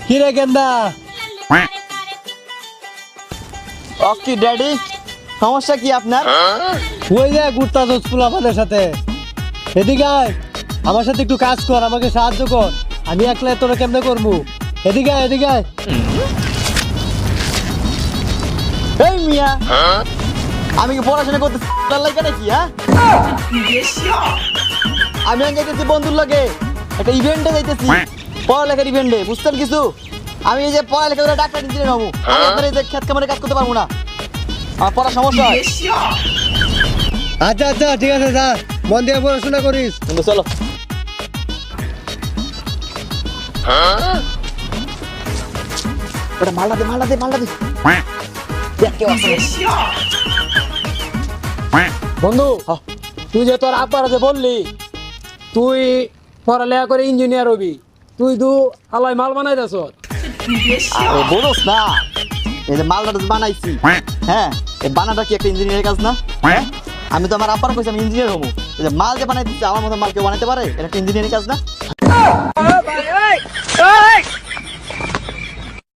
কি রে গেন্দা? ওকে ড্যাডি, সমস্যা কি আপনার? ওই যে ঘুরতাছস ফুলাফানের সাথে, এদিকে আয়, আমার সাথে একটু কাজ কর, আমাকে সাহায্য কর। আমি একলা তোরা কেমনে করবো? এদিকে আয়, এদিকে আয়। এই মিয়া, আমি কি পড়াশোনা করতে লাগে নাকি? হ্যাঁ, আমি যাইতেছি বন্ধুর লাগে একটা ইভেন্টে যাইতেছি, পড়ালেখার ইভেন্টে। বুঝতেন কিছু? আমি এই যে পড়ালেখা করে ডাক্তার ইঞ্জিনিয়ার হবো, আমি আপনার এই যে খেত কামারে কাজ করতে পারবো না, আমার পড়ার সমস্যা হয়। আচ্ছা আচ্ছা, ঠিক আছে, যা, মন দিয়ে পড়াশোনা করিস। কিন্তু চলো, ওটা মালটা দে, মালটা দে, মালটা দে। দেখ কেউ আসে না। বন্ধু, তুই যে তোর আব্বার যে বললি তুই পড়ালেখা করে ইঞ্জিনিয়ার হবি, তুই আলাই মাল বানাই দেছ। আরে বলোস না, এই যে মালটা বানাইছি, হ্যাঁ, এই বানাটা কি একটা ইঞ্জিনিয়ারের কাজ না? হ্যাঁ, আমি তো আমার আব্বার কইছি আমি ইঞ্জিনিয়ার হবো। এই যে মাল যে বানাই দিচ্ছে, আমার মতো মাল কেউ বানাইতে পারে? এটা একটা ইঞ্জিনিয়ারিং কাজ না?